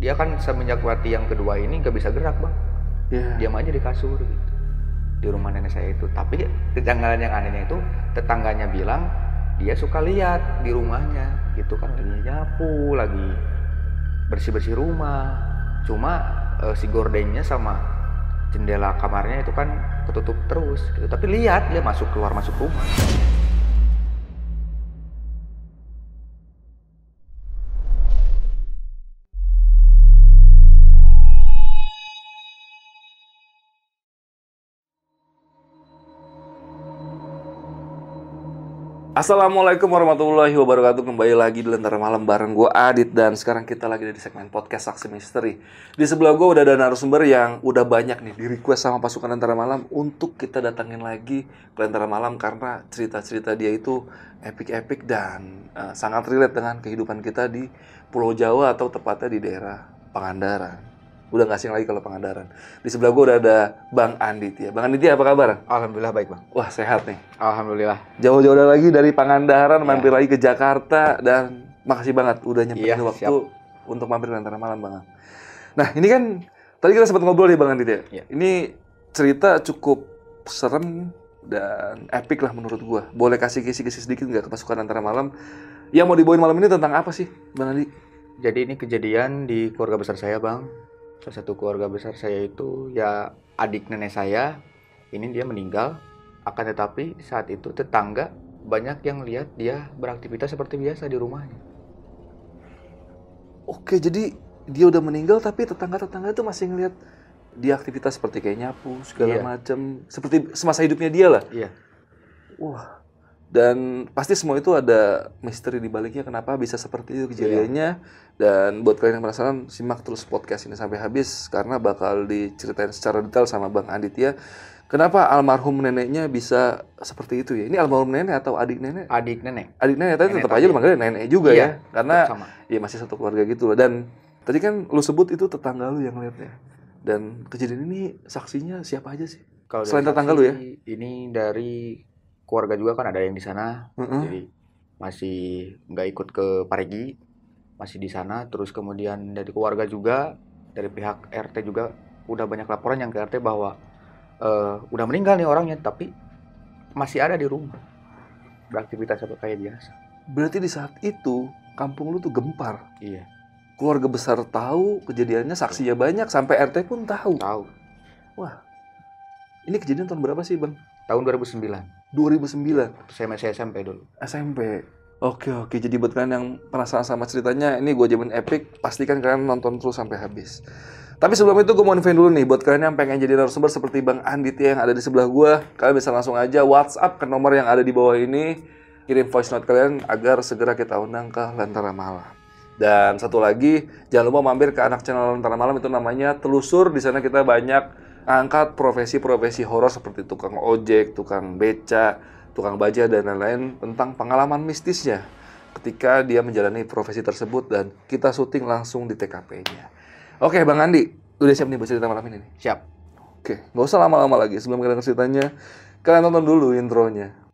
dia kan semenjak mati yang kedua ini nggak bisa gerak bang. Diam aja di kasur gitu di rumah nenek saya itu. Tapi kejanggalan yang anehnya itu tetangganya bilang dia suka lihat di rumahnya gitu kan, lagi nyapu, lagi bersih-bersih rumah. Cuma si gordennya sama jendela kamarnya itu kan ketutup terus gitu. Tapi lihat dia masuk rumah. Assalamualaikum warahmatullahi wabarakatuh. Kembali lagi di Lentera Malam bareng gue Adit. Dan sekarang kita lagi di segmen podcast Saksi Misteri. Di sebelah gue udah ada narasumber yang udah banyak nih di request sama pasukan Lentera Malam untuk kita datangin lagi ke Lentera Malam. Karena cerita-cerita dia itu epic-epic dan sangat relate dengan kehidupan kita di Pulau Jawa, atau tepatnya di daerah Pangandaran. Udah gak asing lagi kalau Pangandaran. Di sebelah gue udah ada Bang Anditya. Bang Anditya, apa kabar? Alhamdulillah baik bang. Wah, sehat nih. Alhamdulillah. Jauh-jauh lagi dari Pangandaran mampir lagi ke Jakarta, dan makasih banget udah nyempetin waktu untuk mampir ke Lentera Malam, Bang. Nah, ini kan tadi kita sempat ngobrol nih Bang Anditya. Ini cerita cukup serem dan epic lah menurut gua. Boleh kasih kisi-kisi sedikit nggak ke pasukan Lentera Malam? Yang mau dibawain malam ini tentang apa sih, Bang Andi? Jadi ini kejadian di keluarga besar saya, Bang. Salah satu keluarga besar saya itu ya adik nenek saya. Ini dia meninggal. Akan tetapi saat itu tetangga banyak yang lihat dia beraktivitas seperti biasa di rumahnya. Oke, jadi dia udah meninggal tapi tetangga-tetangga itu masih ngelihat dia aktivitas seperti kayak nyapu segala macam, seperti semasa hidupnya dia lah. Iya. Wah. Dan pasti semua itu ada misteri di baliknya, kenapa bisa seperti itu kejadiannya. Dan buat kalian yang penasaran, simak terus podcast ini sampai habis karena bakal diceritain secara detail sama Bang Anditya kenapa almarhum neneknya bisa seperti itu ya. Ini almarhum nenek atau adik nenek? Adik nenek. Adik nenek, tapi tetap aja lu manggilnya nenek juga ya. Karena ya masih satu keluarga gitu loh. Dan tadi kan lu sebut itu tetangga lu yang lihatnya. Dan kejadian ini saksinya siapa aja sih? Kalau selain tetangga lu ya? Ini dari keluarga juga kan ada yang di sana. Jadi masih nggak ikut ke Parigi, masih di sana. Terus kemudian dari keluarga juga, dari pihak RT juga udah banyak laporan yang ke RT bahwa udah meninggal nih orangnya, tapi masih ada di rumah beraktivitas seperti kayak biasa. Berarti di saat itu kampung lu tuh gempar. Iya. Keluarga besar tahu kejadiannya, saksinya banyak, sampai RT pun tahu. Wah, ini kejadian tahun berapa sih Bang? Tahun 2009. 2009. Saya masih SMP dulu. SMP. Oke. Jadi buat kalian yang penasaran sama ceritanya, ini gue jamin epic. Pastikan kalian nonton terus sampai habis. Tapi sebelum itu gue mau infoin dulu nih, buat kalian yang pengen jadi narasumber seperti Bang Anditya yang ada di sebelah gue, kalian bisa langsung aja WhatsApp ke nomor yang ada di bawah ini, kirim voice note kalian agar segera kita undang ke Lentera Malam. Dan satu lagi, jangan lupa mampir ke anak channel Lentera Malam, itu namanya Telusur. Di sana kita banyak angkat profesi-profesi horor seperti tukang ojek, tukang beca, tukang baja, dan lain-lain tentang pengalaman mistisnya ketika dia menjalani profesi tersebut, dan kita syuting langsung di TKP-nya. Oke, Bang Andi, udah siap nih buat cerita malam ini nih? Siap. Oke, nggak usah lama-lama lagi. Sebelum kalian ceritanya, kalian tonton dulu intronya.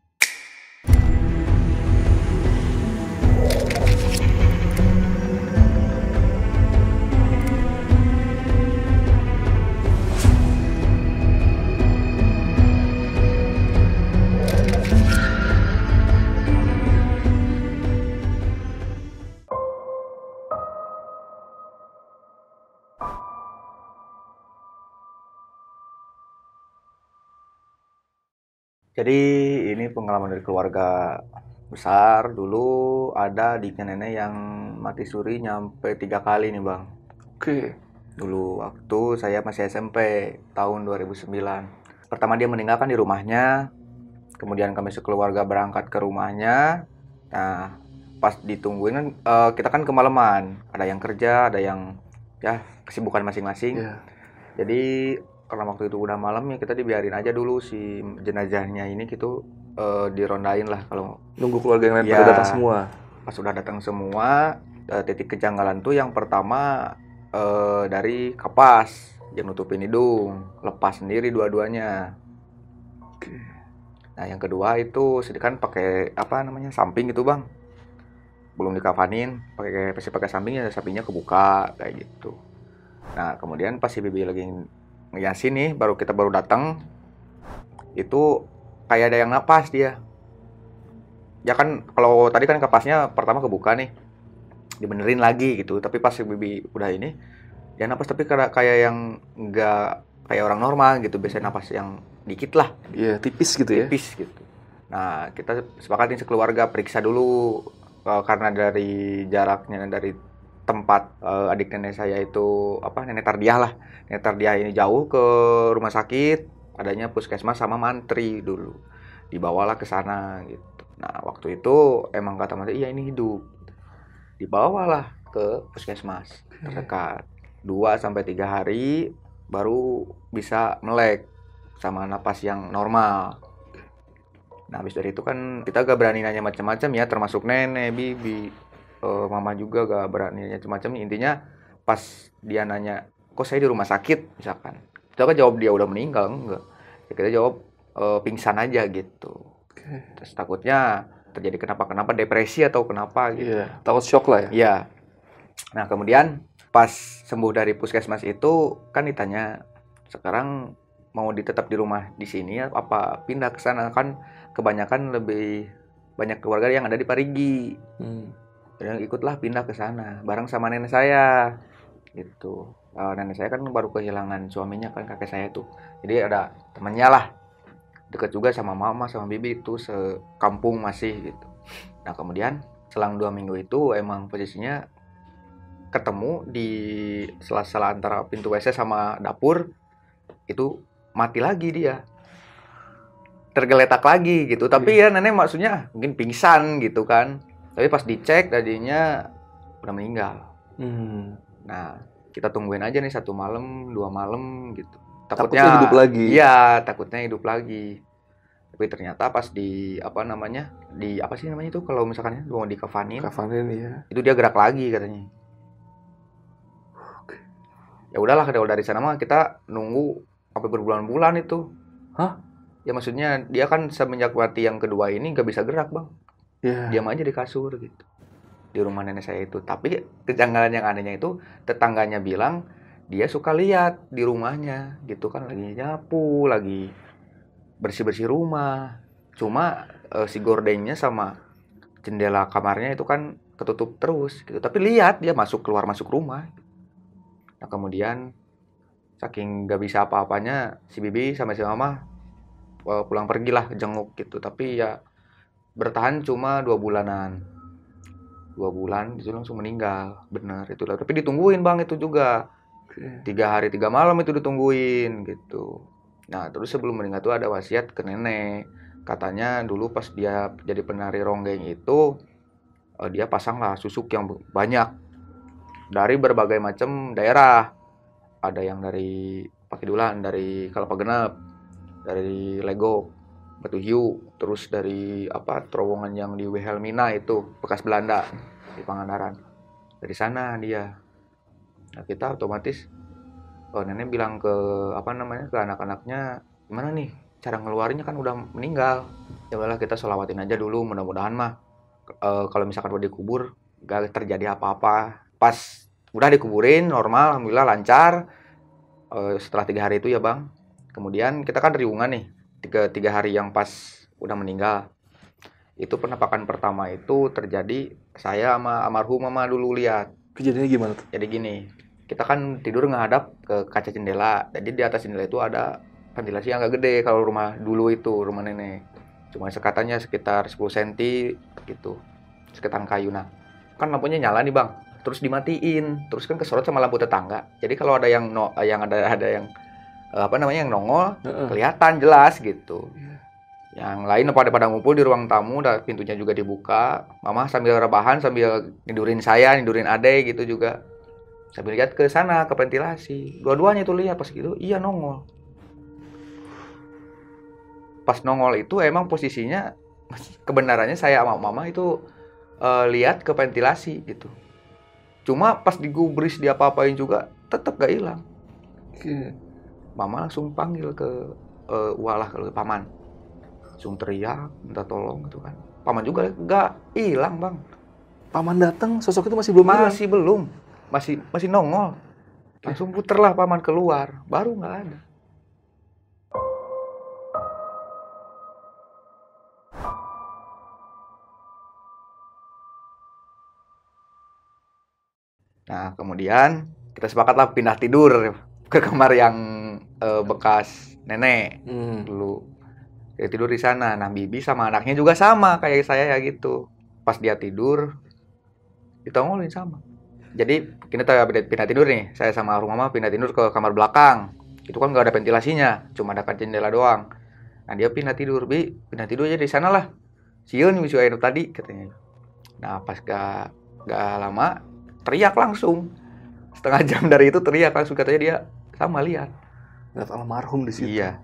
Jadi ini pengalaman dari keluarga besar. Dulu ada adiknya nenek yang mati suri nyampe 3 kali nih Bang. Oke. Dulu waktu saya masih SMP tahun 2009. Pertama dia meninggal kan di rumahnya. Kemudian kami sekeluarga berangkat ke rumahnya. Nah pas ditungguin kan kita kan kemalaman. Ada yang kerja, ada yang ya kesibukan masing-masing. Jadi karena waktu itu udah malam ya kita dibiarin aja dulu si jenazahnya ini gitu dirondain lah kalau nunggu keluarga yang lain pada datang semua. Pas udah datang semua, titik kejanggalan tuh yang pertama dari kapas yang nutupin hidung, lepas sendiri dua-duanya. Nah yang kedua itu sedikit kan pakai apa namanya samping gitu Bang, sebelum dikafanin pakai sampingnya, sampingnya kebuka kayak gitu. Nah kemudian pas si Bibi lagi ngeyasin nih, kita baru datang, itu kayak ada yang napas dia. Ya kan kalau tadi kan kapasnya pertama kebuka nih, dibenerin lagi gitu. Tapi pas si Bibi udah ini, dia napas tapi kayak yang nggak kayak orang normal gitu. Biasanya napas yang dikit lah. Iya, tipis gitu ya. Tipis gitu. Nah kita sepakatin sekeluarga periksa dulu, karena dari jaraknya dari tempat adik nenek saya itu nenek Tardiah lah. Nenek Tardiah ini jauh ke rumah sakit, adanya puskesmas sama mantri dulu. Dibawalah ke sana gitu. Nah, waktu itu emang kata mantri, iya ini hidup. Dibawalah ke puskesmas terdekat. 2-3 hari baru bisa melek sama napas yang normal. Nah, habis dari itu kan kita gak berani nanya macam-macam ya, termasuk nenek, bibi, mama juga gak berani nanya macam-macam. Intinya pas dia nanya, kok saya di rumah sakit misalkan, kita kan jawab dia udah meninggal, enggak. Ya, kita jawab pingsan aja gitu. Terus takutnya terjadi kenapa depresi atau kenapa gitu. Iya, takut shock lah ya. Iya. Nah kemudian pas sembuh dari puskesmas itu kan ditanya, sekarang mau tetap di rumah di sini apa pindah ke sana, kan kebanyakan lebih banyak keluarga yang ada di Parigi. Dan ikutlah pindah ke sana bareng sama nenek saya gitu. Nenek saya kan baru kehilangan suaminya kan, kakek saya tuh. Jadi ada temannya lah, deket juga sama mama sama bibi itu, sekampung masih gitu. Nah kemudian selang 2 minggu itu emang posisinya ketemu di sela-sela antara pintu WC sama dapur, itu mati lagi dia, tergeletak lagi gitu. Tapi ya nenek maksudnya mungkin pingsan gitu kan, tapi pas dicek tadinya udah meninggal. Nah kita tungguin aja nih 1 malam 2 malam gitu, takutnya hidup lagi. Iya, takutnya hidup lagi. Tapi ternyata pas di di apa sih namanya itu kalau misalkan mau dikafanin ya, itu dia gerak lagi katanya. Ya udahlah, dari sana mah kita nunggu sampai berbulan-bulan itu. Hah? Ya maksudnya dia kan semenjak mati yang kedua ini gak bisa gerak bang. Diam aja di kasur gitu, di rumah nenek saya itu. Tapi kejanggalan yang anehnya itu, tetangganya bilang dia suka lihat di rumahnya gitu kan, lagi nyapu, lagi bersih-bersih rumah. Cuma si gordengnya sama jendela kamarnya itu kan ketutup terus gitu. Tapi lihat dia masuk keluar masuk rumah. Nah kemudian saking gak bisa apa-apanya, si bibi sama si mama pulang pergilah jenguk gitu. Tapi ya bertahan cuma 2 bulanan. 2 bulan itu langsung meninggal, bener itu lah. Tapi ditungguin bang itu juga 3 hari 3 malam itu ditungguin gitu. Nah terus sebelum meninggal tuh ada wasiat ke nenek, katanya dulu pas dia jadi penari ronggeng itu dia pasanglah susuk yang banyak dari berbagai macam daerah. Ada yang dari Pakidulan, dari Kelapa Genep, dari Legok, Batu Hiu, terus dari terowongan yang di Wilhelmina itu bekas Belanda di Pangandaran. Dari sana dia. Nah kita otomatis nenek bilang ke ke anak-anaknya, gimana nih cara ngeluarinnya, kan udah meninggal. Ya udahlah kita sholawatin aja dulu, mudah-mudahan mah kalau misalkan udah dikubur gak terjadi apa-apa. Pas udah dikuburin normal, alhamdulillah lancar. Setelah 3 hari itu ya bang, kemudian kita kan riungan nih 3 hari yang pas udah meninggal. Itu penampakan pertama itu terjadi, saya sama almarhum mama dulu lihat. Kejadiannya gimana tuh? Jadi gini, kita kan tidur menghadap ke kaca jendela. Jadi di atas jendela itu ada ventilasi yang agak gede kalau rumah dulu itu, rumah nenek. Cuma sekatannya sekitar 10 cm gitu, seketang kayu. Nah kan lampunya nyala nih bang, terus dimatiin, terus kan kesorot sama lampu tetangga. Jadi kalau ada yang ada yang yang nongol, kelihatan jelas gitu. Yang lain pada ngumpul di ruang tamu, pintunya juga dibuka. Mama sambil rebahan, sambil nidurin saya, nidurin ade gitu juga. Sambil lihat ke sana, ke ventilasi. Dua-duanya itu lihat pas gitu, iya nongol. Pas nongol itu emang posisinya, kebenarannya saya sama mama itu lihat ke ventilasi gitu. Cuma pas digubris dia apa-apain juga tetap gak hilang. Mama langsung panggil ke walah ke paman, langsung teriak minta tolong gitu kan. Paman juga gak hilang bang. Paman datang, sosok itu masih belum hilang. Masih belum, masih nongol. Langsung puterlah paman keluar, baru nggak ada. Nah, kemudian kita sepakatlah pindah tidur ke kamar yang bekas nenek dulu. Dia tidur di sana. Nah, bibi sama anaknya juga sama kayak saya ya gitu. Pas dia tidur, ditongolin sama. Jadi kita pindah tidur nih. Saya sama rumah mama pindah tidur ke kamar belakang. Itu kan nggak ada ventilasinya, cuma ada jendela doang. Nah, dia pindah tidur, Bi. Pindah tidur aja di sana lah. Sieun misi air tadi katanya. Nah, pas gak lama teriak langsung. Setengah jam dari itu teriak langsung, katanya dia sama lihat. Lihat almarhum di situ. Iya.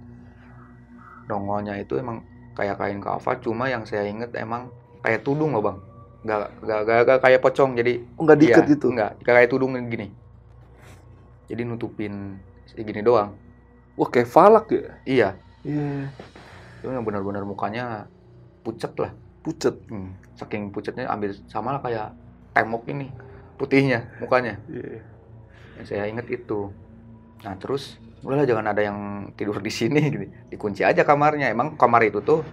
Nongolnya itu emang kayak kain kafan, cuma yang saya inget emang kayak tudung loh, Bang. Gak kayak pocong, jadi Enggak diikat iya, gitu. Enggak, kayak tudung gini. Jadi nutupin segini doang. Wah, kayak falak ya? Iya. Iya. Itu yang benar-benar mukanya pucet lah. Pucet. Saking pucetnya ambil sama lah kayak tembok ini putihnya mukanya. Iya. Yang saya inget itu. Nah, terus udahlah jangan ada yang tidur di sini gitu. Dikunci aja kamarnya. Emang kamar itu tuh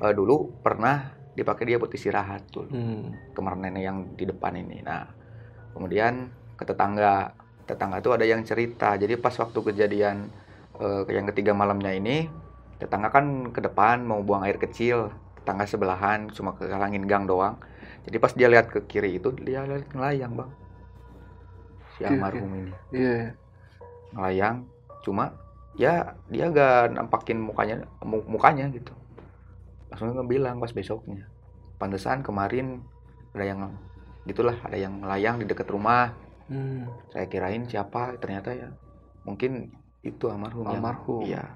dulu pernah dipakai dia buat istirahat tuh. Kamar nenek yang di depan ini. Nah, kemudian ke tetangga tuh ada yang cerita. Jadi pas waktu kejadian yang ketiga malamnya ini, tetangga kan ke depan mau buang air kecil. Tetangga sebelahan cuma kehalangin gang doang. Jadi pas dia lihat ke kiri itu, dia lihat ngelayang, Bang. Si almarhum ini. Iya. Ngelayang, cuma ya dia gak nampakin mukanya gitu. Langsung ngebilang pas besoknya, pantesan kemarin ada yang gitulah, ada yang ngelayang di dekat rumah. Saya kirain siapa, ternyata ya mungkin itu almarhum. Iya.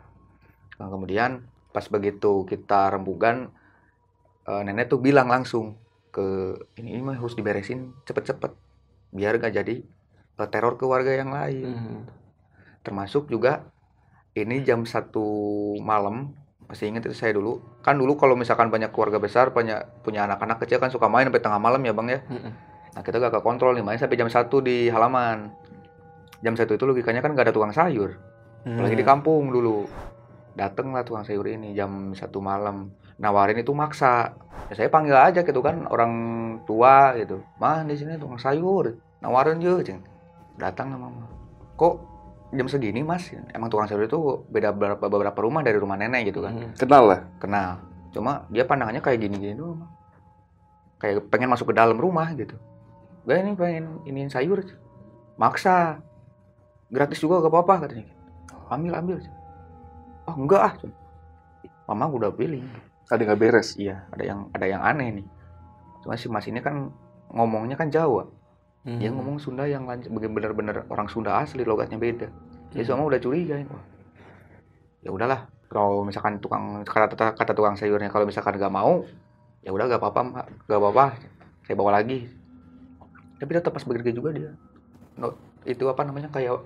Nah, kemudian pas begitu kita rembugan, nenek tuh bilang langsung ke ini mah harus diberesin cepet-cepet biar gak jadi teror ke warga yang lain. Termasuk juga ini jam 1 malam, masih ingat itu saya dulu. Kan dulu kalau misalkan banyak keluarga besar, punya anak-anak kecil kan suka main sampai tengah malam ya, Bang ya. Nah, kita gak kontrol nih, main sampai jam 1 di halaman. Jam 1 itu logikanya kan gak ada tukang sayur. Apalagi di kampung dulu. Datenglah tukang sayur ini jam 1 malam. Nawarin itu maksa. Ya saya panggil aja gitu kan, orang tua gitu. Mah, di sini tukang sayur. Nawarin aja, ceng. Datang lah mama. Kok jam segini, Mas? Emang tukang sayur itu beda beberapa rumah dari rumah nenek gitu kan. Kenal lah. Kenal. Cuma dia pandangannya kayak gini-gini doang. Kayak pengen masuk ke dalam rumah gitu. Gak, ini pengen iniin sayur. Maksa. Gratis juga gak apa-apa katanya. Ambil. Oh enggak ah. Mama udah pilih. Ada nggak beres? Iya, ada yang aneh nih. Cuma si Mas ini kan ngomongnya kan Jawa. Dia ngomong Sunda yang bener-bener orang Sunda asli, logatnya beda. Jadi semua udah curiga ini. Ya udahlah, kalau misalkan kata tukang sayurnya kalau misalkan gak mau, ya udah gak apa-apa, saya bawa lagi. Tapi tetap pas begitu juga dia. Itu apa namanya, kayak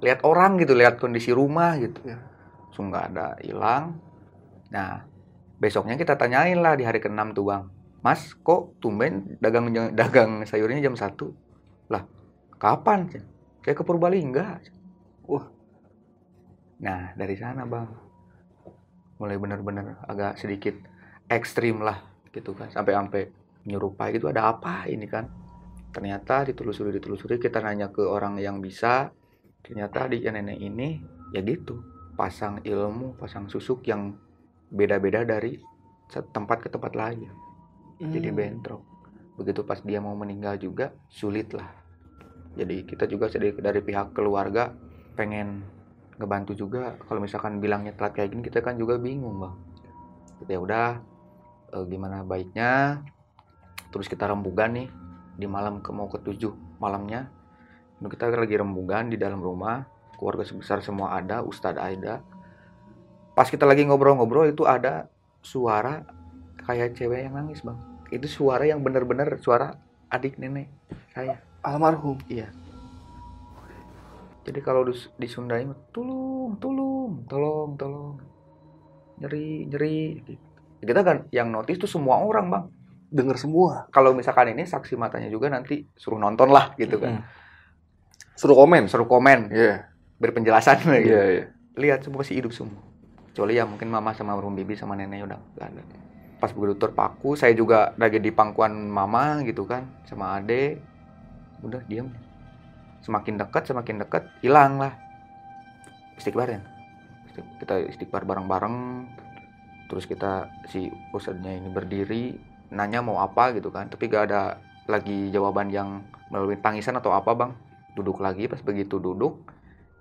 lihat orang gitu, lihat kondisi rumah gitu. Langsung nggak ada, hilang. Nah, besoknya kita tanyain lah di hari ke-6 tuh, Bang. Mas, kok tumben dagang sayurnya jam 1? Lah, kapan? Saya ke Purbalingga. Wah. Nah, dari sana, Bang. Mulai bener-bener agak sedikit ekstrim lah gitu kan. Sampai nyerupai gitu, ada apa ini kan. Ternyata ditelusuri kita nanya ke orang yang bisa. Ternyata adiknya nenek ini ya gitu, pasang ilmu, pasang susuk yang beda-beda dari tempat ke tempat lain. Jadi bentrok. Begitu pas dia mau meninggal juga sulit lah. Jadi kita juga dari pihak keluarga pengen ngebantu juga. Kalau misalkan bilangnya telat kayak gini, kita kan juga bingung, Bang. Ya udah, gimana baiknya. Terus kita rembugan nih di malam mau ke-7 malamnya. Kita lagi rembugan di dalam rumah, keluarga sebesar semua ada, Ustadz ada. Pas kita lagi ngobrol-ngobrol itu ada suara kayak cewek yang nangis, Bang. Itu suara yang bener-bener suara adik nenek saya. Almarhum? Iya. Jadi kalau di Sunda ini tolong. Nyeri. Kita kan yang notice tuh semua orang, Bang. Dengar semua. Kalau misalkan ini saksi matanya juga nanti suruh nonton lah gitu kan. Suruh komen. Suruh komen. Iya. Beri penjelasan lah gitu. Iya. Lihat semua masih hidup semua. Kecuali ya mungkin mama sama Rum Bibi sama neneknya udah gak ada. Pas begitu terpaku, saya juga lagi di pangkuan mama gitu kan, sama ade. Udah diam. Semakin dekat, hilang lah. Istighbar ya. Kita istighbar bareng-bareng. Terus si ustadznya ini berdiri, nanya mau apa gitu kan. Tapi gak ada lagi jawaban yang melalui tangisan atau apa bang. Duduk lagi, pas begitu duduk,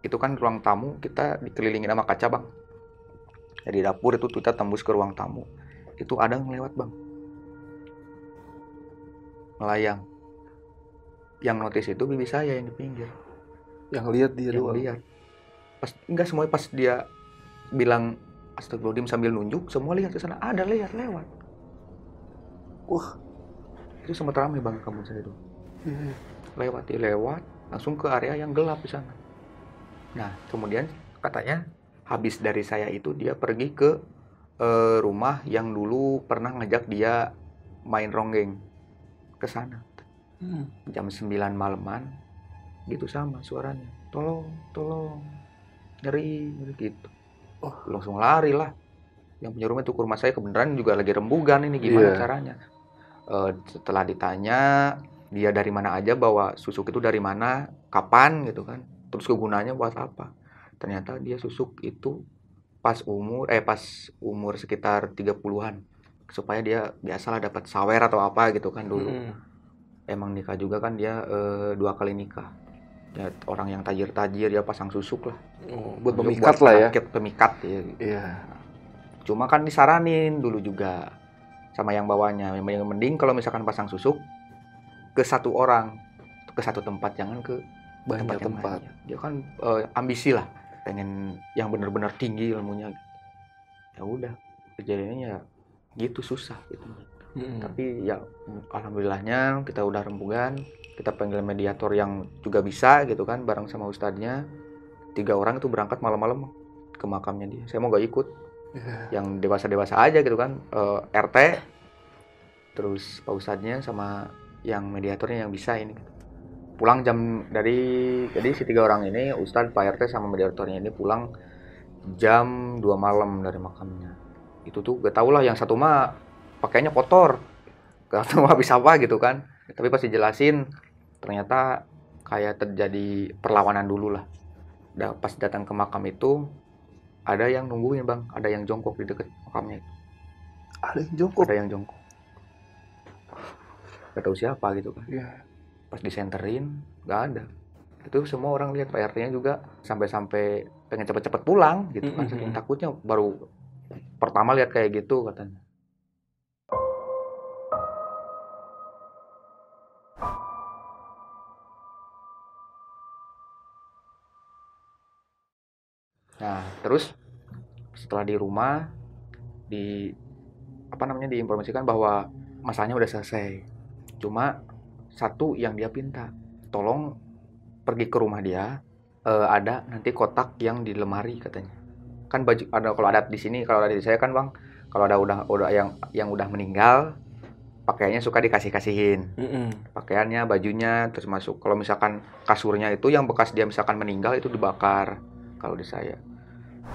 itu kan ruang tamu, kita dikelilingi sama kaca bang. Jadi dapur itu kita tembus ke ruang tamu. Itu ada yang lewat bang. Melayang. Yang notice itu bibi saya yang di pinggir. Yang lihat dia yang doang. Lihat. Enggak semuanya pas dia bilang astagfirullahaladzim sambil nunjuk, semua lihat ke sana. Ada lihat lewat. Wah. Itu sempat ramai bang kamu saya itu. Lewat langsung ke area yang gelap di sana. Nah kemudian katanya habis dari saya itu dia pergi ke rumah yang dulu pernah ngajak dia main ronggeng ke sana. Jam 9 malaman gitu sama suaranya, tolong nyeri gitu. Langsung lari lah. Yang punya rumah itu ke rumah saya, kebenaran juga lagi rembugan ini gimana caranya. Setelah ditanya dia dari mana aja, bawa susuk itu dari mana, kapan gitu kan, terus kegunaannya buat apa. Ternyata dia susuk itu pas umur sekitar 30-an, supaya dia biasalah dapat sawer atau apa gitu kan dulu. Emang nikah juga kan dia 2 kali nikah. Ya, orang yang tajir dia pasang susuk lah. Buat pemikat lah ya. Pemikat ya. Iya. Cuma kan disaranin dulu juga sama yang bawanya, yang mending kalau misalkan pasang susuk ke satu orang, ke satu tempat, jangan ke banyak tempat. Dia kan ambisi lah, pengen yang benar-benar tinggi ilmunya. Ya udah, kejadiannya ya gitu, susah gitu. Tapi ya alhamdulillahnya kita udah rembugan, kita panggil mediator yang juga bisa gitu kan, bareng sama ustadznya. 3 orang itu berangkat malam-malam ke makamnya dia. Saya mau gak ikut, yang dewasa-dewasa aja gitu kan, RT, terus pak ustadznya sama yang mediatornya yang bisa ini. Pulang jadi si 3 orang ini, ustadz, pak RT sama mediatornya ini pulang jam 2 malam dari makamnya. Itu tuh gak tau lah, yang satu mah pakainya kotor, gak tahu habis apa gitu kan. Tapi pas dijelasin ternyata kayak terjadi perlawanan dulu lah. Pas datang ke makam itu ada yang nungguin bang, ada yang jongkok di dekat makamnya itu. Ada yang jongkok. Gak tahu siapa gitu kan. Pas disenterin gak ada. Itu semua orang lihat, Pak RT-nya juga sampai pengen cepet-cepet pulang gitu kan. Saking takutnya, baru pertama lihat kayak gitu katanya. Nah, terus setelah di rumah diinformasikan bahwa masalahnya udah selesai. Cuma satu yang dia pinta, tolong pergi ke rumah dia, ada nanti kotak yang di lemari katanya. Kan baju ada, kalau ada di sini, kalau ada di saya kan bang, kalau ada udah yang udah meninggal, pakaiannya suka dikasihin. Pakaiannya, bajunya, terus masuk. Kalau misalkan kasurnya itu yang bekas dia misalkan meninggal itu dibakar. Kalau di saya,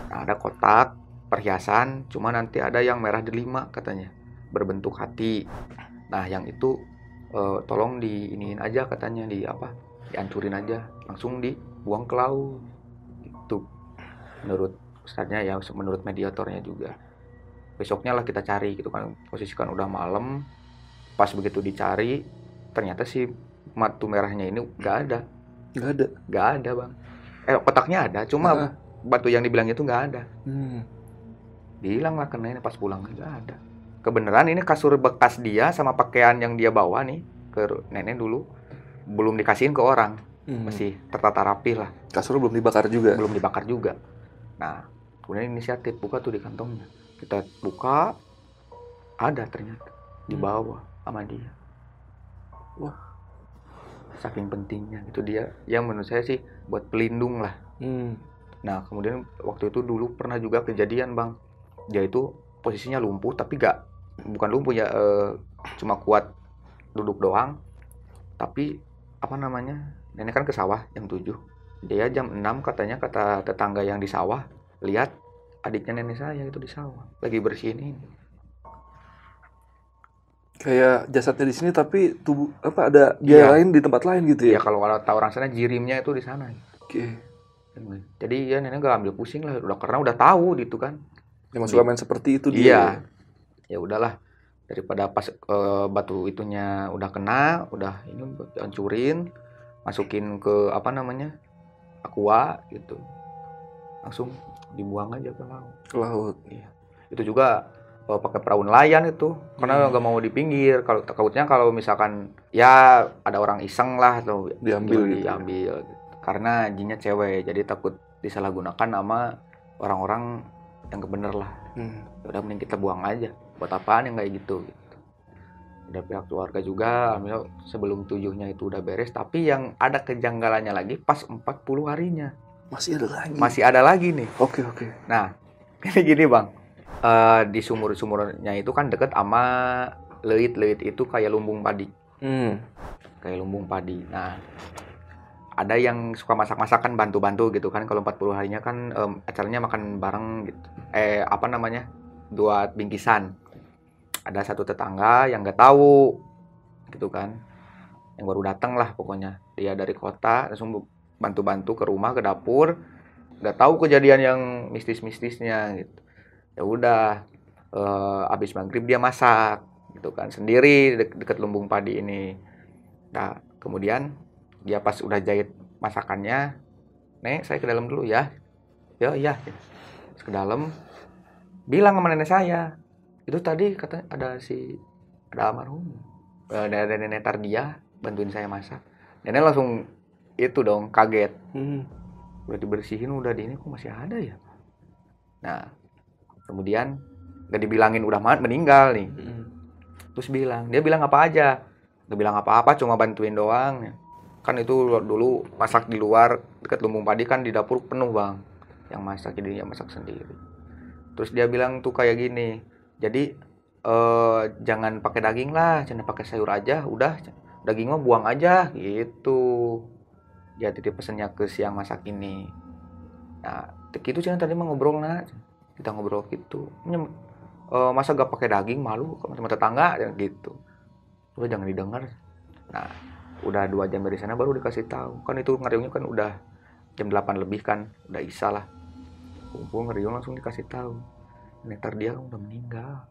nah ada kotak perhiasan, cuma nanti ada yang merah delima katanya, berbentuk hati. Nah yang itu tolong diiniin aja katanya, dihancurin aja, langsung dibuang ke laut. Itu menurut ustadznya ya, menurut mediatornya juga. Besoknya lah kita cari gitu kan, posisikan udah malam. Pas begitu dicari, ternyata si batu merahnya ini nggak ada bang. Kotaknya ada, cuma batu yang dibilang itu nggak ada. Dihilang lah karena pas pulang nggak ada. Kebenaran ini kasur bekas dia sama pakaian yang dia bawa nih ke nenek dulu belum dikasihin ke orang, masih tertata rapi lah. Kasur belum dibakar juga. Nah kemudian inisiatif buka tuh di kantongnya, kita buka, ada ternyata di bawah sama dia. Wah, saking pentingnya itu dia, yang menurut saya sih buat pelindung lah. Nah kemudian waktu itu dulu pernah juga kejadian bang, dia itu posisinya lumpuh tapi gak bukan lumpuh ya, cuma kuat duduk doang. Tapi apa namanya, nenek kan ke sawah jam 7. Dia jam 6 katanya, kata tetangga yang di sawah, lihat adiknya nenek saya itu di sawah lagi bersihin ini. Kayak jasadnya di sini tapi tubuh apa ada dia lain di tempat lain gitu ya? Ya kalau tahu orang sana jirimnya itu di sana. Oke. Jadi ya nenek gak ambil pusing lah, karena udah tahu gitu kan. Emang suka main seperti itu dia. Iya. Ya udahlah, daripada pas batu itunya udah kena, udah ini hancurin, masukin ke apa namanya, aqua gitu, langsung dibuang aja ke laut. Ke laut. Iya. Itu juga pakai perahu nelayan itu, karena nggak mau di pinggir. Kalau takutnya kalau misalkan ya ada orang iseng lah atau diambil gitu. Diambil. Karena jinnya cewek, jadi takut disalahgunakan sama orang-orang yang kebener lah. Udah mending kita buang aja. Buat apaan yang kayak gitu. Udah pihak keluarga juga, alhamdulillah sebelum 7-nya itu udah beres. Tapi yang ada kejanggalannya lagi pas 40 harinya. Masih ada lagi? Masih ada lagi nih. Oke. Nah, gini Bang. Di sumur-sumurnya itu kan deket sama leit itu kayak lumbung padi. Kayak lumbung padi. Nah, ada yang suka masak-masakan, bantu-bantu gitu kan. Kalau 40 harinya kan acaranya makan bareng gitu. Apa namanya? Buat bingkisan. Ada satu tetangga yang nggak tahu gitu kan. Yang baru datang lah pokoknya. Dia dari kota langsung bantu-bantu ke rumah, ke dapur. Nggak tahu kejadian yang mistis-mistisnya gitu. Ya udah, habis maghrib dia masak gitu kan sendiri deket lumbung padi ini. Nah kemudian dia pas udah jahit masakannya, "Nek, saya ke dalam dulu ya." Ya. Terus ke dalam, bilang sama nenek saya, "Itu tadi katanya ada almarhum, ada nenek Tardia bantuin saya masak." Nenek langsung itu dong, kaget. Udah dibersihin, udah di ini kok masih ada ya. Nah kemudian gak dibilangin udah meninggal nih. Terus dia bilang apa aja, gak bilang apa-apa, cuma bantuin doang. Kan itu dulu masak di luar dekat lumbung padi kan, di dapur penuh Bang yang masak, jadi dia masak sendiri. Terus dia bilang tuh kayak gini, jadi jangan pakai daging lah, jangan pakai sayur aja, udah daging mah buang aja gitu. Dia titip pesennya ke si yang masak ini. Nah gitu sih tadi mah ngobrol, nah kita ngobrol gitu, masa gak pakai daging, malu sama tetangga gitu. Udah jangan didengar. Nah udah 2 jam dari sana baru dikasih tahu. Kan itu ngeriungnya kan udah jam 8 lebih kan, udah isya lah. Kumpul ngeriung langsung dikasih tahu, nenek dia udah meninggal.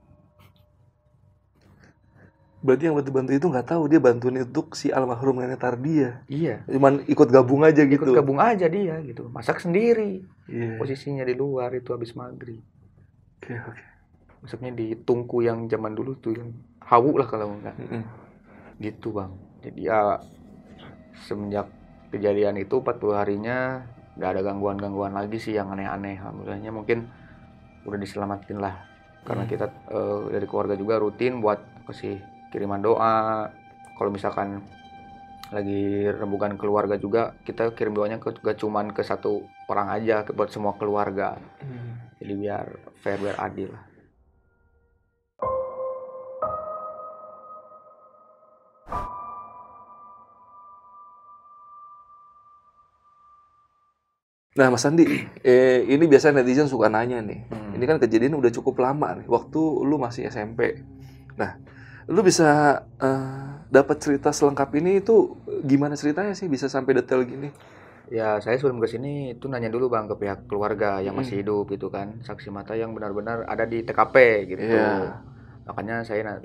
Berarti yang bantu-bantu itu nggak tahu dia bantuin untuk si almarhum nenek Tardia. Iya. Cuman ikut gabung aja gitu. Ikut gabung aja dia gitu, masak sendiri. Iya. Posisinya di luar itu habis maghrib. Oke. Masaknya di tungku yang zaman dulu tuh, yang hawu lah kalau enggak. Gitu Bang. Jadi ya semenjak kejadian itu 40 harinya nggak ada gangguan-gangguan lagi sih yang aneh-aneh. Alhamdulillahnya mungkin udah diselamatin lah. Karena kita dari keluarga juga rutin buat kasih kiriman doa. Kalau misalkan lagi rembukan keluarga juga, kita kirim doanya gak cuman ke satu orang aja, buat semua keluarga. Jadi biar fair, biar adil lah. Nah Mas Andi, ini biasa netizen suka nanya nih. Ini kan kejadian udah cukup lama nih, waktu lu masih SMP. Nah, lu bisa dapat cerita selengkap ini itu gimana ceritanya sih bisa sampai detail gini? Ya saya sebelum kesini itu nanya dulu Bang ke pihak keluarga yang masih hidup gitu kan, saksi mata yang benar-benar ada di TKP gitu. Makanya saya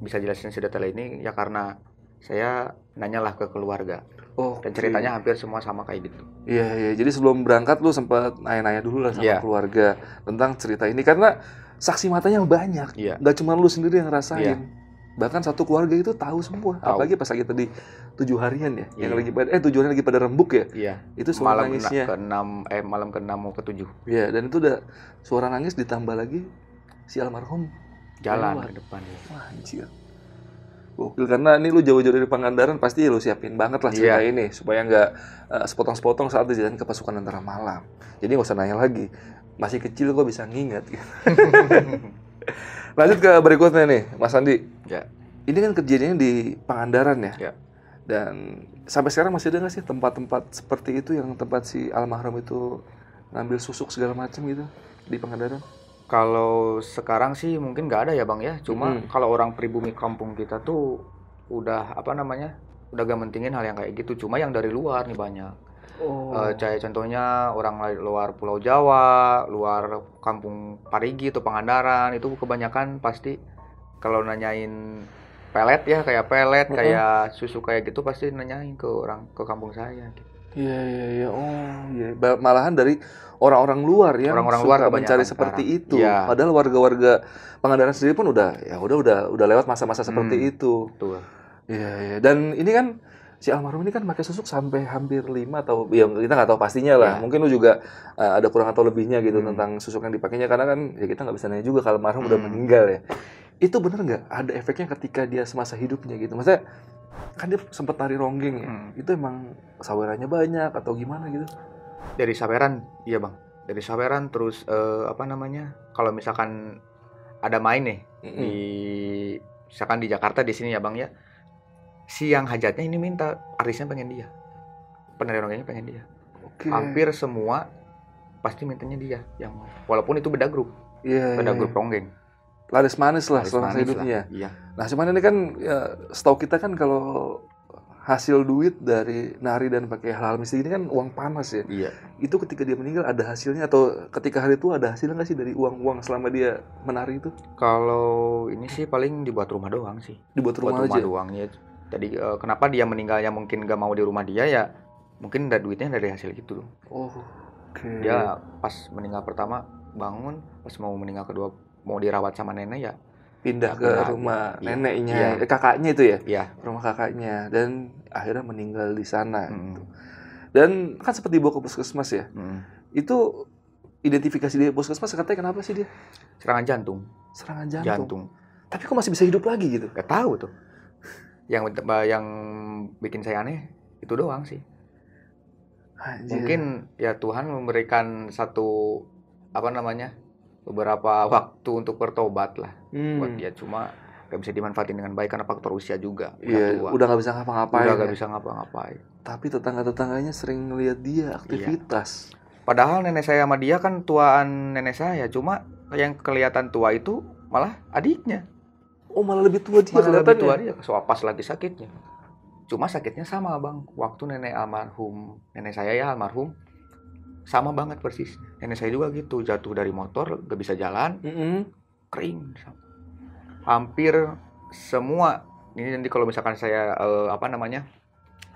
bisa jelasin sedetail ini ya karena saya nanyalah ke keluarga. Dan ceritanya hampir semua sama kayak gitu. Iya. Jadi sebelum berangkat lu sempat nanya-nanya dulu lah sama keluarga tentang cerita ini karena saksi matanya banyak. Nggak cuma lu sendiri yang ngerasain. Bahkan satu keluarga itu tahu semua. Apalagi pas lagi tadi 7 harian ya, yang lagi pada 7 harian lagi pada rembuk ya. Itu suara malam nangisnya. Malam ke-6 mau ke-7. Iya, dan itu udah suara nangis ditambah lagi si almarhum jalan ke depan. Wah, anjir. Gokil, karena ini lu jauh-jauh dari Pangandaran pasti lu siapin banget lah cerita ini supaya nggak sepotong-sepotong saat di jalan ke pasukan antara malam. Jadi nggak usah nanya lagi, masih kecil kok bisa nginget gitu. Lanjut ke berikutnya nih, Mas Andi. Ya. Ini kan kejadiannya di Pangandaran ya. Ya. Dan sampai sekarang masih ada nggak sih tempat-tempat seperti itu yang tempat si almarhum itu ngambil susuk segala macam gitu di Pangandaran? Kalau sekarang sih mungkin nggak ada ya Bang ya. Cuma Mm-mm. kalau orang pribumi kampung kita tuh udah apa namanya, udah gak mentingin hal yang kayak gitu. Cuma yang dari luar nih banyak. Oh. Kayak contohnya orang luar Pulau Jawa, luar Kampung Parigi atau Pangandaran itu kebanyakan pasti kalau nanyain pelet ya kayak pelet, Mm-mm. kayak susu kayak gitu pasti nanyain ke orang ke kampung saya. Gitu. Iya, iya, iya. Oh, iya. Malahan dari orang-orang luar yang Orang-orang luar suka mencari kebanyakan seperti sekarang. itu. Iya, Padahal warga-warga Pangandaran sendiri pun udah lewat masa-masa seperti itu. betul. Iya, iya. Dan ini kan si almarhum ini kan pakai susuk sampai hampir 5 atau ya kita nggak tahu pastinya lah. Iya. Mungkin lu juga ada kurang atau lebihnya gitu Hmm. tentang susuk yang dipakainya karena kan ya kita nggak bisa nanya juga kalau almarhum udah meninggal ya. Itu bener nggak ada efeknya ketika dia semasa hidupnya gitu? Maksudnya kan dia sempat tari ronggeng ya. Itu emang sawerannya banyak atau gimana gitu? Dari saweran, iya Bang. Dari saweran terus apa namanya? Kalau misalkan ada main nih di misalkan di Jakarta di sini ya Bang ya. Si yang hajatnya ini minta artisnya pengen dia. Penari ronggengnya pengen dia. Oke. Hampir semua pasti mintanya dia yang walaupun itu beda grup. Iya, Beda iya. grup ronggeng. Laris manis lah Laris selama manis hidupnya. lah. Iya. Nah, cuman ini kan ya, setahu kita kan kalau hasil duit dari nari dan pakai hal-hal mistik ini kan uang panas ya. Iya. Itu ketika dia meninggal ada hasilnya atau ketika hari itu ada hasilnya nggak sih dari uang-uang selama dia menari itu? Kalau ini sih paling dibuat rumah doang sih. Dibuat rumah Buat rumah aja. doang ya. Jadi kenapa dia meninggalnya mungkin gak mau di rumah dia ya mungkin ada duitnya dari hasil gitu. Oh, oke. Dia pas meninggal pertama bangun, pas mau meninggal kedua mau dirawat sama nenek ya Pindah ke pindah. rumah Iya. neneknya, Iya. kakaknya itu ya? Iya. Rumah kakaknya dan akhirnya meninggal di sana. Mm. Gitu. Dan kan seperti dibawa ke puskesmas ya. Itu identifikasi dia puskesmas katanya kenapa sih dia? Serangan jantung. Serangan jantung. Jantung. Tapi kok masih bisa hidup lagi gitu? Gak tahu tuh. Yang bikin saya aneh itu doang sih. Anjir. Mungkin ya Tuhan memberikan satu apa namanya beberapa waktu untuk bertobat lah buat dia, cuma gak bisa dimanfaatin dengan baik karena faktor usia juga. Iya, tua. udah nggak bisa ngapa-ngapain. Udah gak ya. bisa ngapa-ngapain. Tapi tetangga-tetangganya sering ngeliat dia aktivitas. Padahal nenek saya sama dia kan tuaan nenek saya, cuma yang kelihatan tua itu malah adiknya. Oh, malah lebih tua dia Malah lebih tua kelihatannya. dia, soal pas lagi sakitnya. Cuma sakitnya sama Bang, waktu nenek saya ya almarhum, sama banget persis. Nenek saya juga gitu, jatuh dari motor, gak bisa jalan, kering. Hampir semua, ini nanti kalau misalkan saya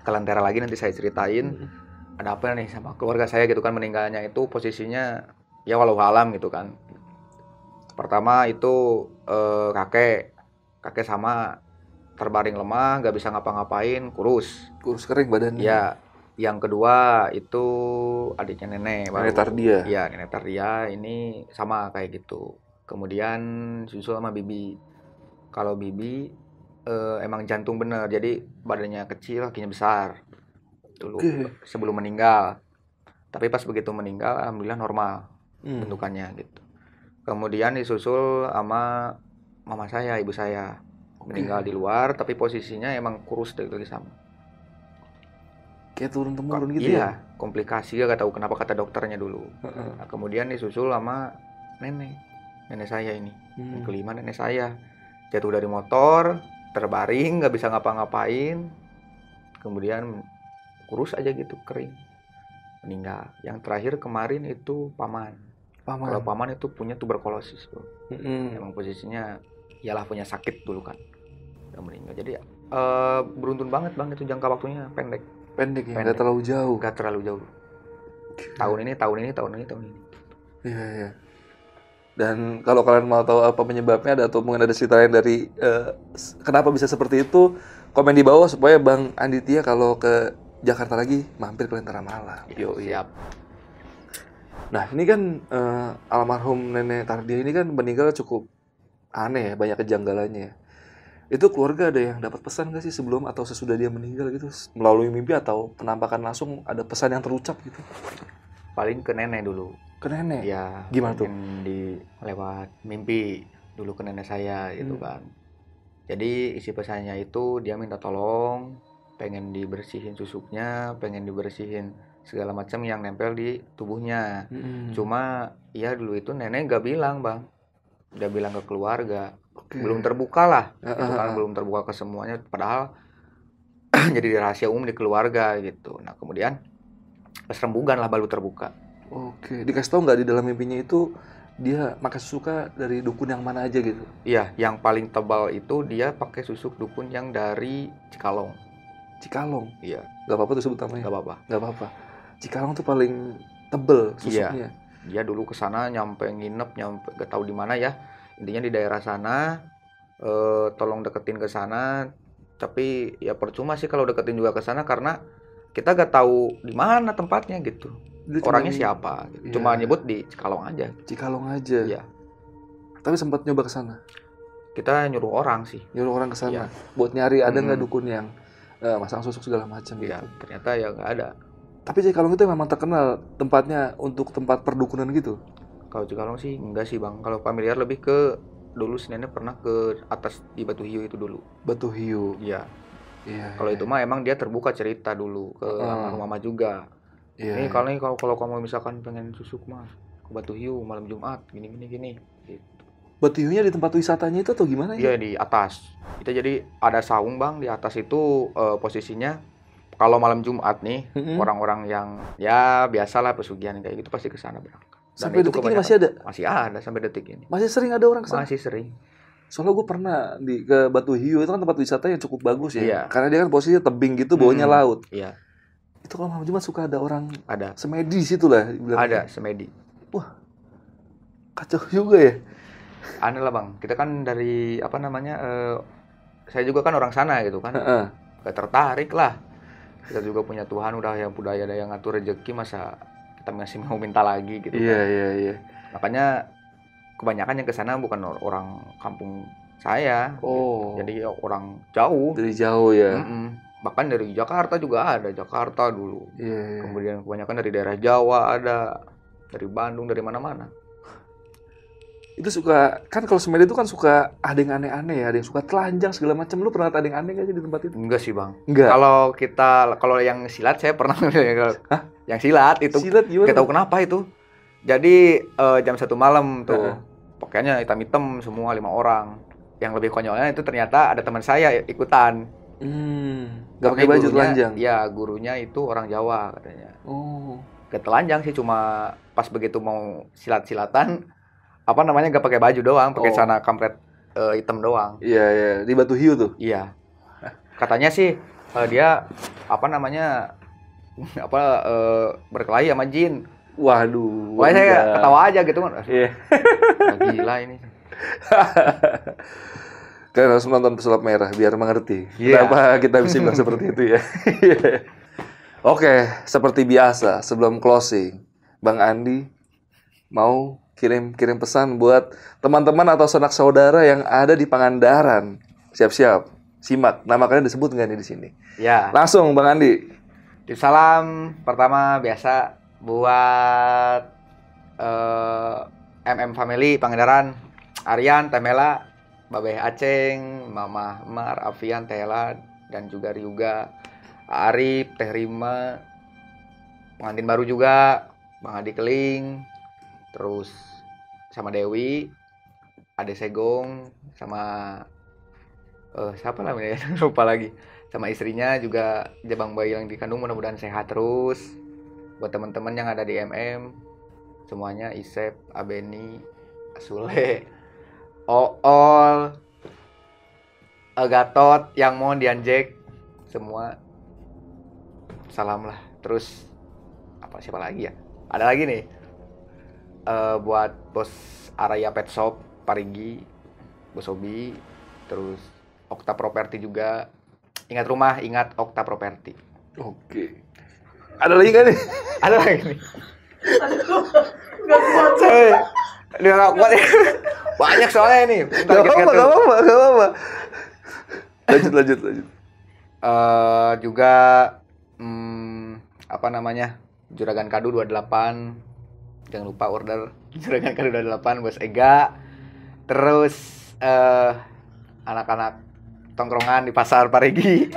ke Lentera lagi nanti saya ceritain, ada apa nih sama keluarga saya gitu kan meninggalnya itu posisinya ya walau alam gitu kan. Pertama itu kakek sama terbaring lemah, gak bisa ngapa-ngapain, kurus kering badannya. ya. Yang kedua itu adiknya nenek Nenek Tardia. Iya, nenek Tardia ini sama kayak gitu. Kemudian susul sama bibi. Kalau bibi emang jantung bener, jadi badannya kecil, kakinya besar dulu sebelum meninggal. Tapi pas begitu meninggal alhamdulillah normal bentukannya gitu. Kemudian disusul sama mama saya, ibu saya. Meninggal di luar tapi posisinya emang kurus lagi sama. Kayak turun-temurun gitu ya? Iya, komplikasi gak tahu kenapa kata dokternya dulu. Nah, kemudian disusul sama nenek saya ini. Yang kelima nenek saya jatuh dari motor, terbaring, gak bisa ngapa-ngapain. Kemudian kurus aja gitu, kering, meninggal. Yang terakhir kemarin itu paman. Kalau paman itu punya tuberkulosis tuh. Emang posisinya ialah punya sakit dulu kan, udah meninggal. Jadi beruntun banget Bang, itu jangka waktunya pendek ya, nggak terlalu jauh. Tahun ini. Iya. Dan kalau kalian mau tahu apa penyebabnya atau mungkin ada cerita lain dari kenapa bisa seperti itu, komen di bawah supaya Bang Anditya kalau ke Jakarta lagi mampir ke Lentera Malam. Siap. Nah ini kan almarhum nenek Tardia ini kan meninggal cukup aneh ya, banyak kejanggalannya. Itu keluarga ada yang dapat pesan nggak sih sebelum atau sesudah dia meninggal gitu, melalui mimpi atau penampakan langsung ada pesan yang terucap gitu? Paling ke nenek dulu. Ke nenek? Ya. Gimana tuh? Lewat mimpi dulu ke nenek saya gitu kan. Jadi isi pesannya itu dia minta tolong, pengen dibersihin susuknya, pengen dibersihin segala macam yang nempel di tubuhnya. Cuma ya dulu itu nenek nggak bilang bang, dia bilang ke keluarga, belum terbuka lah, itu kan belum terbuka ke semuanya, padahal jadi rahasia umum di keluarga gitu. Nah kemudian pas rembugan lah baru terbuka. Oke, dikasih tahu nggak di dalam mimpinya itu dia pakai susuka dari dukun yang mana aja gitu? Iya, yang paling tebal itu dia pakai susuk dukun yang dari Cikalong. Cikalong. Iya. Gak apa-apa tuh sebut namanya. Gak apa-apa. Gak apa-apa. Cikalong tuh paling tebel susuknya. Iya. Dia dulu ke sana nyampe nginep, nyampe gak tahu di mana ya. Intinya di daerah sana. Tolong deketin ke sana. Tapi ya percuma sih kalau deketin juga ke sana karena kita gak tahu di mana tempatnya gitu. Dia orangnya siapa gitu. Cuma nyebut di Cikalong aja. Cikalong aja. Iya. Tapi sempat nyoba ke sana. Kita nyuruh orang sih. Nyuruh orang ke sana. Buat nyari ada nggak dukun yang masang susuk segala macam gitu. Iya, ternyata ya nggak ada. Tapi Cikalong itu memang terkenal tempatnya untuk tempat perdukunan gitu. Kalau Cikalong sih enggak sih bang. Kalau familiar lebih ke dulu si nenek pernah ke atas di Batu Hiu itu dulu. Batu Hiu. Iya. Iya. Kalau itu mah emang dia terbuka cerita dulu ke almarhum mama juga. Iya. Ini kalau kamu misalkan pengen susuk mah ke Batu Hiu malam Jumat gini. Gitu. Batu Hiunya di tempat wisatanya itu atau gimana ya? Iya di atas. Kita jadi ada saung bang di atas itu posisinya. Kalau malam Jumat nih orang-orang yang ya biasalah pesugihan kayak gitu pasti ke sana berangkat. Dan Sampai detik ini masih ada? Masih ada sampai detik ini. Masih sering ada orang ke sana? Masih sering. Soalnya gue pernah ke Batu Hiu, itu kan tempat wisata yang cukup bagus ya. Iya. Karena dia kan posisinya tebing gitu, bawahnya laut. Iya. Itu kalau malam Jumat suka ada orang ada semedi situ lah. Ada semedi. Wah, kacau juga ya. Aneh lah bang. Kita kan dari apa namanya? Saya juga kan orang sana gitu kan. Gak tertarik lah. Kita juga punya Tuhan udah yang budaya ada yang ngatur rezeki, masa kita masih mau minta lagi gitu. Iya. Makanya kebanyakan yang ke sana bukan orang kampung saya. Oh. Gitu. Jadi orang jauh. Dari jauh ya. Bahkan dari Jakarta juga ada, Jakarta dulu. Iya. Kemudian kebanyakan dari daerah Jawa ada, dari Bandung, dari mana-mana. Itu suka, kan kalau semedi itu kan suka ada yang aneh-aneh ya, ada yang suka telanjang segala macam. Lu pernah ada yang aneh gak sih di tempat itu? Enggak sih bang. Enggak. Kalau yang silat saya pernah. Hah? Yang silat itu. Silat gimana? Gak tahu kenapa itu. Jadi jam 1 malam tuh, pakaiannya hitam-hitam semua 5 orang. Yang lebih konyolnya itu ternyata ada teman saya ikutan. Gak pakai baju telanjang? Iya, gurunya itu orang Jawa katanya. Oh. Gak telanjang sih, cuma pas begitu mau silat-silatan, apa namanya gak pakai baju doang, pakai celana kampret hitam doang. Iya, di Batu Hiu tuh. Iya. Katanya sih dia apa namanya berkelahi sama jin. Waduh. Wah, saya ketawa aja gitu kan. Iya. Gila ini. Kalian harus nonton Pesulap Merah biar mengerti kenapa kita bisa bilang seperti itu ya. Oke, seperti biasa sebelum closing, Bang Andi mau kirim pesan buat teman-teman atau sanak saudara yang ada di Pangandaran. Siap-siap, simak. Nama kalian disebut nggak nih di sini? Ya. Langsung, Bang Andi. Salam pertama biasa buat MM Family Pangandaran, Aryan, Temela, Babeh Aceng, Mama Mar, Afian, Tela, dan juga Ryuga, Arif, Teh Rima, pengantin baru juga, Bang Adi Keling, terus sama Dewi, Ade Segong, sama siapa namanya lupa lagi, sama istrinya juga Jabang bayi yang dikandung, mudah-mudahan sehat terus. Buat teman-teman yang ada di MM semuanya, Isep, Abeni, Sule, Ool, Gatot, yang mau Dianjek, semua salam lah. Terus siapa lagi ya? Ada lagi nih. Buat bos Araya Pet Shop, Parigi, Bos Obi, terus Okta Property juga. Ingat rumah, ingat Okta Property. Oke. Ada lagi nggak nih? Ada lagi nih. Nggak kuat. Dia nggak kuat ya. Banyak soalnya ini. Gak apa-apa. Lanjut. Juga apa namanya? Juragan Kadu 28. Jangan lupa order Juragan Kadu 28 Bos Ega. Terus anak-anak tongkrongan di pasar Parigi.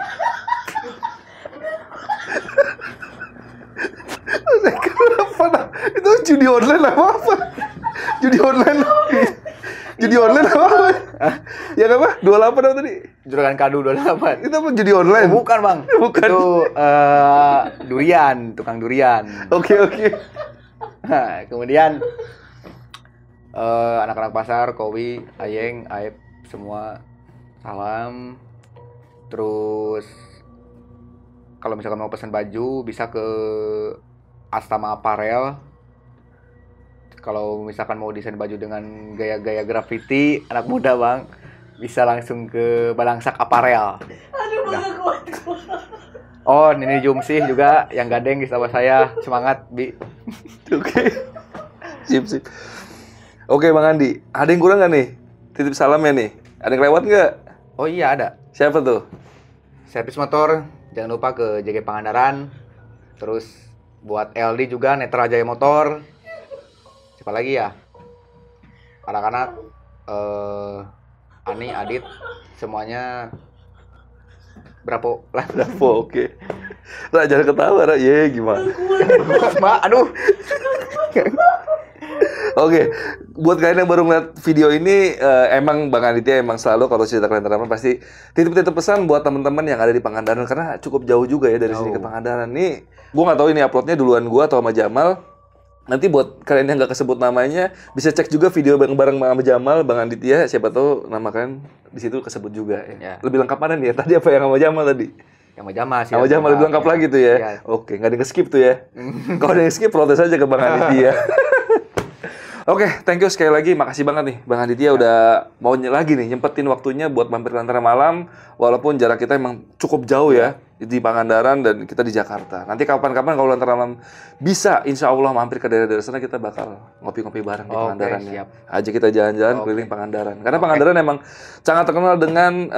Apa? Itu judi online apa? Judi online. Judi online apa? Ya apa? 28 apa tadi? Juragan Kadu 28. Itu apa judi online? Oh, bukan, Bang. Bukan. Itu durian, tukang durian. Oke. Nah, kemudian anak-anak pasar, Kowi, Ayeng, Aep, semua salam. Terus kalau misalkan mau pesan baju bisa ke Astama Apparel. Kalau misalkan mau desain baju dengan gaya-gaya graffiti anak muda, Bang, bisa langsung ke Balangsak Apparel. Aduh, bangga kuat. Oh, ini Jumsih juga yang gandeng di sawah saya. Semangat, Bi. Oke. Sip. Oke, Bang Andi. Ada yang kurang nggak nih? Titip salamnya nih. Ada yang lewat nggak? Oh iya, ada. Siapa tuh? Servis motor, jangan lupa ke JG Pangandaran. Terus buat LD juga Netra Jaya Motor. Siapa lagi ya? Anak-anak Ani, Adit, semuanya berapa lah. Bravo, oke. Lah, jangan ketawa, Ra. Ye, gimana? Mbak, aduh. Oke, buat kalian yang baru ngeliat video ini, emang Bang Aditya emang selalu kalau cerita kalian teraman pasti titip-titip pesan buat teman-teman yang ada di Pangandaran karena cukup jauh juga ya dari sini ke Pangandaran. Nih, gua nggak tahu ini uploadnya duluan gua atau sama Jamal. Nanti buat kalian yang nggak kesebut namanya, bisa cek juga video bareng-bareng sama Jamal, Bang Aditya. Siapa tahu nama kalian di situ kesebut juga. Ya. Lebih lengkap mana nih ya? Tadi apa yang sama Jamal tadi? Yang mau Jamal sih. Sama Jamal lebih lengkap lagi tuh ya? Ya. Oke, nggak ada yang skip tuh ya? Kalau ada yang skip, protes aja ke Bang Aditya. Oke, thank you sekali lagi. Makasih banget nih Bang Aditya udah mau lagi nih nyempetin waktunya buat mampir ke Lentera Malam. Walaupun jarak kita emang cukup jauh ya di Pangandaran dan kita di Jakarta. Nanti kapan-kapan kalau Lentera Malam bisa insya Allah mampir ke daerah-daerah sana, kita bakal ngopi-ngopi bareng di Pangandaran ya. siap. Aja kita jalan-jalan keliling Pangandaran. Karena Pangandaran emang sangat terkenal dengan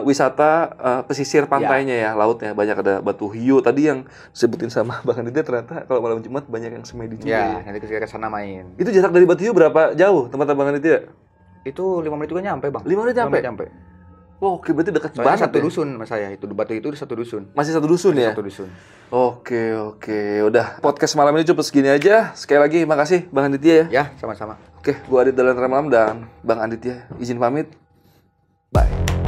wisata pesisir pantainya ya, lautnya. Banyak ada batu hiu. Tadi yang sebutin sama Bang Aditya ternyata kalau malam Jumat banyak yang semedi juga. Ya, nanti kita ke sana main. Itu jarak dari Batu Hiu berapa jauh tempat Bang Aditya? Itu 5 menit juga nyampe, Bang. 5 menit nyampe? nyampe. Oh, oke, berarti dekat Soalnya banget satu ya? dusun sama saya. Itu Batu itu di satu dusun. Masih satu dusun ya? Satu dusun. Oke. Udah, podcast malam ini cukup segini aja. Sekali lagi, makasih Bang Aditya ya. Ya, sama-sama. Oke, gua Adit Dalan Malam dan Bang Aditya izin pamit. Bye.